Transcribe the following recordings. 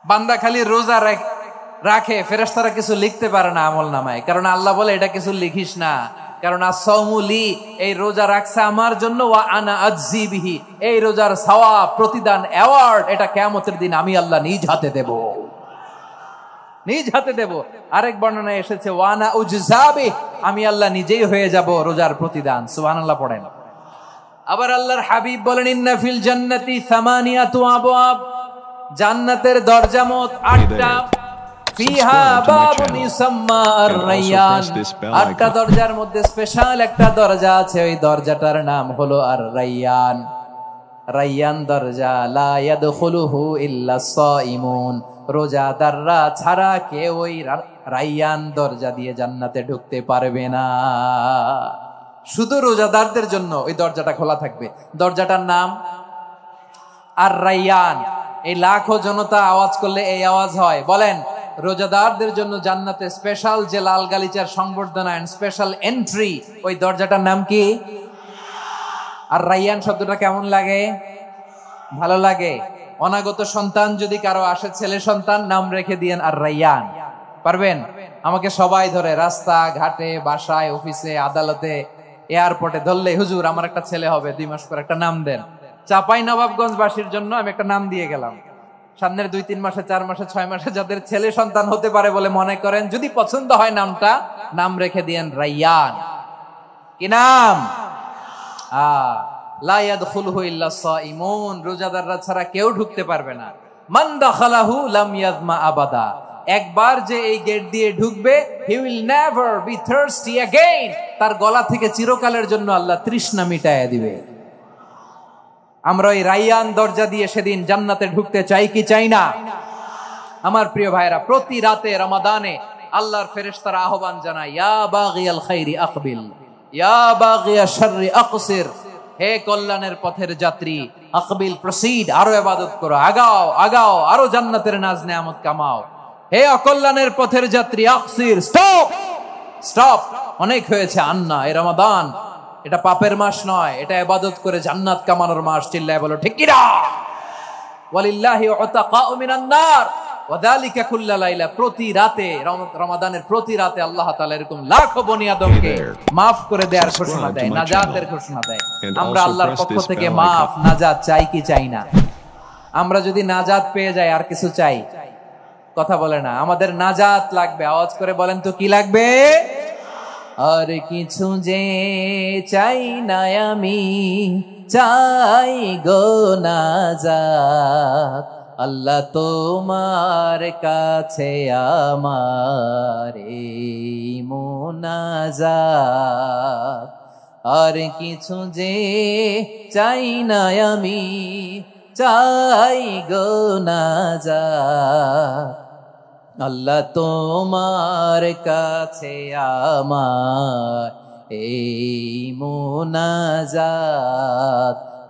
বান্দা খালি রোজা রাখে, ফেরেশতারা কিছু লিখতে পারে না আমল নামায়, কারণ আল্লাহ বলে এটা কিছু লিখিস না, কারণ আসসাউমুলি, এই রোজা রাখছে আমার জন্য, ওয়া আনা আজজি বিহি, এই রোজার সওয়াব, প্রতিদান, অ্যাওয়ার্ড এটা কিয়ামতের দিন আমি আল্লাহ নিজ হাতে দেব, নিজ হাতে দেব। আরেক বর্ণনায় এসেছে ওয়ানা উজজাবি, আমি আল্লাহ নিজেই হয়ে যাব রোজার প্রতিদান। সুবহানাল্লাহ পড়েন। আবার আল্লাহর হাবিব বলেন ইন্না ফিল জান্নাতি সামানিয়াতু আবওয়াব, জান্নাতের দরজা মোট 8টা, ফিহা বাবুন ইউসাম্মা আর-রায়্যান, 8টা দরজার মধ্যে স্পেশাল একটা দরজা আছে, ওই দরজাটার নাম হলো আর-রায়্যান। রায়্যান দরজা, লা ইয়াদখুলুহু ইল্লা সাইমুন, রোজাদাররা ছাড়া কেউ ওই রায়্যান দরজা দিয়ে জান্নাতে ঢুকতে পারবে না, শুধু রোজাদারদের জন্য ওই দরজাটা খোলা থাকবে। দরজাটার নাম আর-রায়্যান। এই লাখো জনতা আওয়াজ করলে এই আওয়াজ হয়, বলেন রোজাদারদের জন্য জান্নাতে স্পেশাল যে লাল গালিচার সংবর্ধনা এন্ড স্পেশাল এন্ট্রি, ওই দরজাটার নাম কি? আর-রায়্যান শব্দটা কেমন লাগে? ভালো লাগে। অনাগত সন্তান যদি কারো আসে, ছেলে সন্তান, নাম রেখে দিয়েন আর-রায়্যান। পারবেন? আমাকে সবাই ধরে রাস্তা ঘাটে, বাসায়, অফিসে, আদালতে, এয়ারপোর্টে ধরলে, হুজুর আমার একটা ছেলে হবে 2 মাস পর, একটা নাম দেন। চাপাই নবাবগঞ্জবাসীর জন্য আমি একটা নাম দিয়ে গেলাম। সামনের 2-3 মাসে, 4 মাসে, 6 মাসে যাদের ছেলে সন্তান হতে পারে বলে মনে করেন, যদি পছন্দ হয় নামটা, নাম রেখে দিয়েন রায়্যান। কি নাম? লা ইয়াদখুলুহু ইল্লা সাইমুন, রোজাদাররা ছাড়া কেউ ঢুকতে পারবে না। মান দাখালাহু লাম ইয়াযমা আবাদা, একবার যে এই গেট দিয়ে ঢুকবে, he will never be thirsty again, তার গলা থেকে চিরকালের জন্য আল্লাহ তৃষ্ণা মিটায়া দিবে। আমরা ওই রায়্যান দরজা দিয়ে সেদিন জান্নাতে ঢুকতে চাই কি চাই না? আমার প্রিয় ভাইরা, প্রতি রাতে রমাদানে আল্লাহর ফেরেশতারা আহ্বান জানায়, ইয়া বাগিয়াল খাইরি আকবিল, ইয়া বাগিয়াশ শাররি আকসির, হে কল্যাণের পথের যাত্রী, আকবিল প্রসিড, আরো ইবাদত করো, আগাও আগাও, আরো জান্নাতের নাজ নেয়ামত কামাও। হে অকল্যাণের পথের যাত্রী, আকসির, স্টপ স্টপ, অনেক হয়েছে। আন্না, এই রমাদান এটা পাপের মাস নয়, এটা ইবাদত করে জান্নাত কামানোর মাস। চিল্লায় বলো ঠিক কি না? ওয়ালিল্লাহি উতাকাউ মিনান নার ওয়া যালিকা কুল্লা লাইলা, প্রতি রাতে, রমাদানের প্রতি রাতে আল্লাহ তাআলা এরকম লাখো বনি আদমকে maaf করে দেয়ার ঘোষণা দেয়, নাজাতের ঘোষণা দেয়। আমরা আল্লাহর পক্ষ থেকে maaf, নাজাত চাই কি চাই না? আমরা যদি নাজাত পেয়ে যাই আর কিছু চাই? কথা বলে না। আমাদের নাজাত লাগবে, আওয়াজ করে বলেন তো কি লাগবে? আর কিছু যে চাই না আমি, চাই গো নাজাত, আল্লাহ তোমার কাছে আমার এই মুনাজাত। আর কিছু যে চাই না আমি, চাই গো নাজাত, আল্লাহ তোমার কাছে আমার এই মুনাজাত,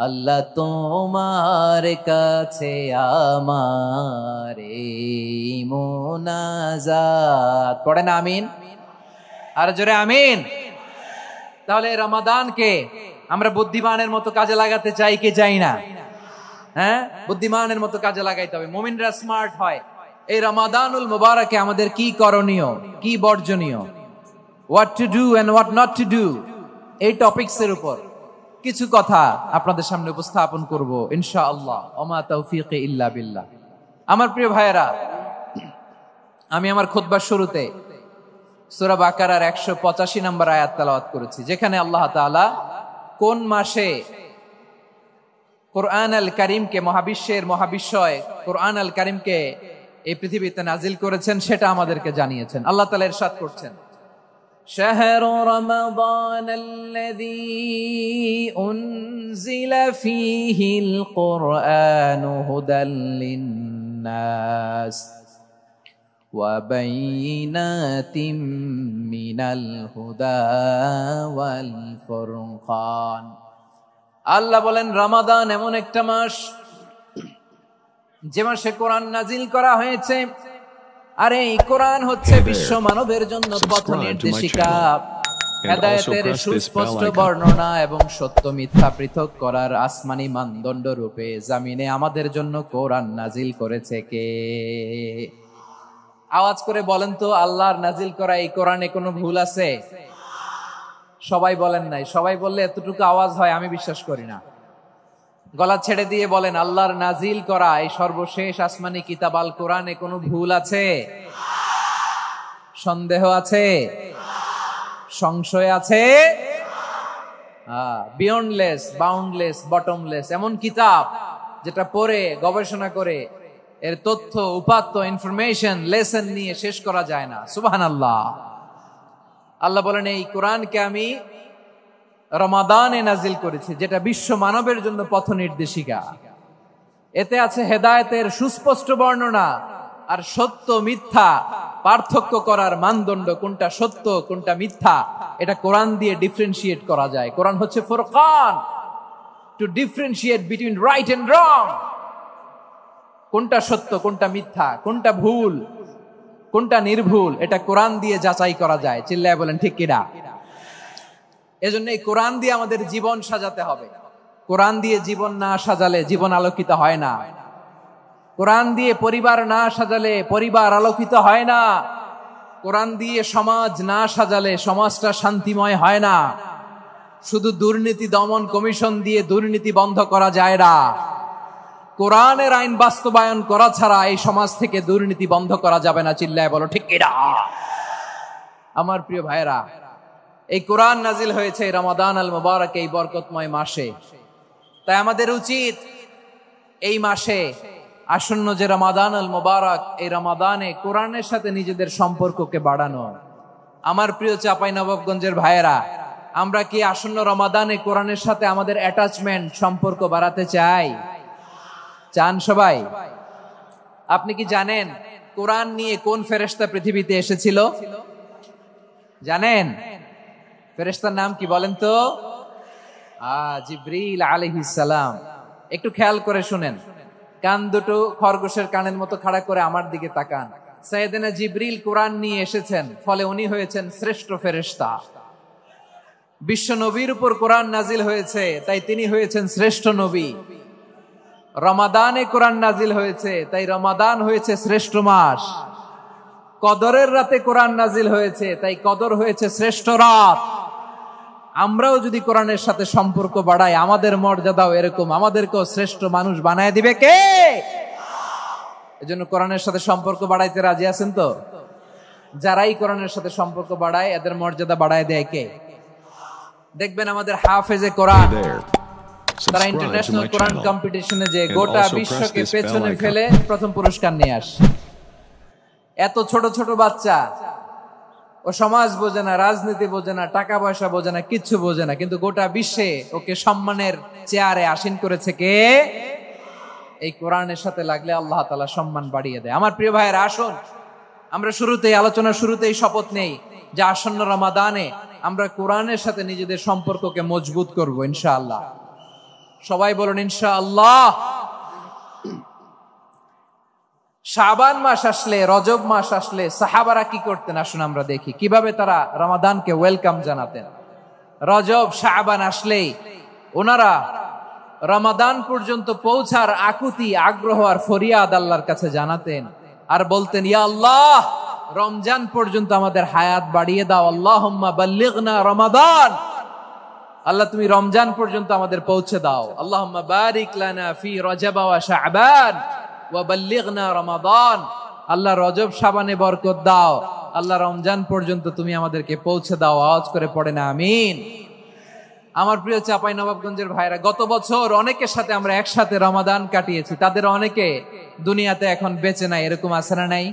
আল্লাহ তোমার কাছে আমার এই মুনাজাত। পড়েন আমিন, আর জোরে আমিন। তাহলে রমাদানকে আমরা বুদ্ধিমানের মতো কাজে লাগাতে চাই কি চাই না? হ্যাঁ, বুদ্ধিমানের মতো কাজে লাগাইতে হবে। মুমিনরা স্মার্ট হয়। এই রমাদানুল মুবারকে আমাদের কি করণীয়, কি বর্জনীয়, what to do and what not to do, এই টপিকসের উপর কিছু কথা আপনাদের সামনে উপস্থাপন করব ইনশাআল্লাহ। ওমা তাওফীকি ইল্লা বিল্লাহ। আমার প্রিয় ভাইয়েরা, আমি আমার খুতবার শুরুতে সূরা বাকারার 185 নম্বর আয়াত তেলাওয়াত করেছি, যেখানে আল্লাহ তাআলা কোন মাসে কোরআন আল কারীমকে, মহাবিশ্বের মহাবিশ্বয় কোরআন আল কারীমকে এই পৃথিবীতে নাজিল করেছেন সেটা আমাদেরকে জানিয়েছেন। আল্লাহ তাআলা ইরশাদ করছেন, শাহরু রমাদানাল্লাযী উনজিলা ফীহিল কুরআনু হুদাল লিন্নাস ওয়া বাইয়িনাতিম মিনাল হুদা ওয়াল ফুরকান। আল্লাহ বলেন রমাদান এমন একটা মাস যে মাসে কোরআন নাজিল করা হয়েছে, আর এই কোরআন হচ্ছে বিশ্ব মানবের জন্য পথ নির্দেশিকা। হেদায়েতের সুস্পষ্ট বর্ণনা এবং সত্য মিথ্যা পৃথক করার আসমানি মানদণ্ড রূপে জামিনে আমাদের জন্য কোরআন নাজিল করেছে কে? আওয়াজ করে বলেন তো, আল্লাহর নাজিল করা এই কোরআনে কোনো ভুল আছে? সবাই বলেন নাই। সবাই বললে এতটুকু আওয়াজ হয় আমি বিশ্বাস করি না। গলা ছেড়ে দিয়ে বলেন, আল্লাহর নাজিল করা এই সর্বশেষ আসমানি কিতাব আল কোরআনে কোনো ভুল আছে? সন্দেহ আছে? সংশয় আছে? বিয়ন্ডলেস, বাউন্ডলেস, বটমলেস এমন কিতাব যেটা পড়ে গবেষণা করে এর তথ্য, উপাত্ত, ইনফরমেশন, লেসন নিয়ে শেষ করা যায় না। সুবহানাল্লাহ। আল্লাহ বলেন, এই কোরআনকে আমি রমাদানে নাজিল করেছি, যেটা বিশ্ব মানবের জন্য পথ নির্দেশিকা। এতে আছে হেদায়েতের সুস্পষ্ট বর্ণনা আর সত্য মিথ্যা পার্থক্য করার মানদণ্ড, কোনটা সত্য কোনটা মিথ্যা এটা কোরআন দিয়ে ডিফারেন্সিয়েট করা যায়। কোরআন হচ্ছে ফুরকান, to differentiate between right and wrong. কোনটা সত্য কোনটা মিথ্যা, কোনটা ভুল কোনটা নির্ভুল, এটা কোরআন দিয়ে যাচাই করা যায়। চিল্লায় বলেন ঠিক কিনা? এজন্য এই কোরআন দিয়ে আমাদের জীবন সাজাতে হবে। কোরআন দিয়ে জীবন না সাজালে জীবন আলোকিত হয় না। কোরআন দিয়ে পরিবার না সাজালে পরিবার আলোকিত হয় না। কোরআন দিয়ে সমাজ না সাজালে সমাজটা শান্তিময় হয় না। শুধু দুর্নীতি দমন কমিশন দিয়ে দুর্নীতি বন্ধ করা যায় না। কোরআনের আইন বাস্তবায়ন করা ছাড়া এই সমাজ থেকে দুর্নীতি বন্ধ করা যাবে না। চিল্লায় বলো ঠিক কিনা? আমার প্রিয় ভাইরা, এই কোরআন নাজিল হয়েছে রমাদান আল মুবারক, এই বরকতময় মাসে। তাই আমাদের উচিত এই মাসে আসন্ন যে রমাদান আল মুবারক, এই রমাদানে কোরআনের সাথে নিজেদের সম্পর্ককে বাড়ানো। আমার প্রিয় চাঁপাইনবাবগঞ্জের ভাইয়েরা, আমরা কি আসন্ন রমাদানে কোরআনের সাথে আমাদের অ্যাটাচমেন্ট, সম্পর্ক বাড়াতে চাই? চান সবাই? আপনি কি জানেন কোরআন নিয়ে কোন ফেরেশতা পৃথিবীতে এসেছিল? জানেন? ফেরেশতার নাম কি বলেন তো? জিবরিল আলাইহিস সালাম। একটু খেয়াল করে শুনেন, কান দুটো খরগোশের কানের মতো খাড়া করে আমার দিকে তাকান। সাইয়েদনা জিবরিল কোরআন নিয়ে এসেছেন, ফলে উনি হয়েছেন শ্রেষ্ঠ ফেরেশতা। বিশ্ব নবীর উপর কোরআন নাজিল হয়েছে, তাই তিনি হয়েছেন শ্রেষ্ঠ নবী। রমাদানে কোরআন নাজিল হয়েছে, তাই রমাদান হয়েছে শ্রেষ্ঠ মাস। কদরের রাতে কোরআন নাজিল হয়েছে, তাই কদর হয়েছে শ্রেষ্ঠ রাত। আমরাও যদি কোরআনের সাথে সম্পর্ক বাড়াই, আমাদের মর্যাদাও এরকম, আমাদেরকেও শ্রেষ্ঠ মানুষ বানায় দিবে কে? এজন্য কোরআনের সাথে সম্পর্ক বাড়াইতে রাজি আছেন তো? যারাই কোরআনের সাথে সম্পর্ক বাড়ায় এদের মর্যাদা বাড়ায় দেয় কে? দেখবেন আমাদের হাফেজে কোরআন, তারা ইন্টারন্যাশনাল কোরআন কম্পিটিশনে যে গোটা বিশ্বকে পেছনে ফেলে প্রথম পুরস্কার নিয়ে আসে। এত ছোট ছোট বাচ্চা, ও সমাজ বোঝে না, রাজনীতি বোঝে না, টাকা পয়সা বোঝে না, কিচ্ছু বোঝে না, কিন্তু গোটা বিশ্বে ওকে সম্মানের চেয়ারে আসীন করেছে কে? এই কোরআনের সাথে লাগলে আল্লাহ তাআলা সম্মান বাড়িয়ে দেয়। আমার প্রিয় ভাইয়েরা, আসুন আমরা শুরুতেই, আলোচনার শুরুতেই শপথ নেই যে আসন্ন রমাদানে আমরা কোরআনের সাথে নিজেদের সম্পর্ককে মজবুত করব ইনশাআল্লাহ। সবাই বলুন ইনশাআল্লাহ। শাবান মাস আসলে, রজব মাস আসলে সাহাবারা কি করতেন আসুন আমরা দেখি, কিভাবে তারা রমাদানকে ওয়েলকাম জানাতেন। রজব শাবান আসলেই ওনারা রমাদান পর্যন্ত পৌঁছার আকুতি, আগ্রহ আর ফরিয়াদ আল্লাহর কাছে জানাতেন আর বলতেন, ইয়া আল্লাহ, রমজান পর্যন্ত আমাদের হায়াত বাড়িয়ে দাও। আল্লাহুম্মা বাল্লিগনা রমাদান, আল্লাহ তুমি রমজান পর্যন্ত আমাদের পৌঁছে দাও। আল্লাহুম্মা বারিক লানা ফি রজব ওয়া শাবান ওয়া বাল্লিগনা রমাদান, আল্লাহ রজব শাবানে বরকত দাও, আল্লাহ রমজান পর্যন্ত তুমি আমাদেরকে পৌঁছে দাও। আওয়াজ করে পড়ে না আমিন। আমার প্রিয় চাঁপাইনবাবগঞ্জের ভাইরা, গত বছর অনেকের সাথে আমরা একসাথে রমাদান কাটিয়েছি, তাদের অনেকে দুনিয়াতে এখন বেঁচে নাই, এরকম আছে না নাই?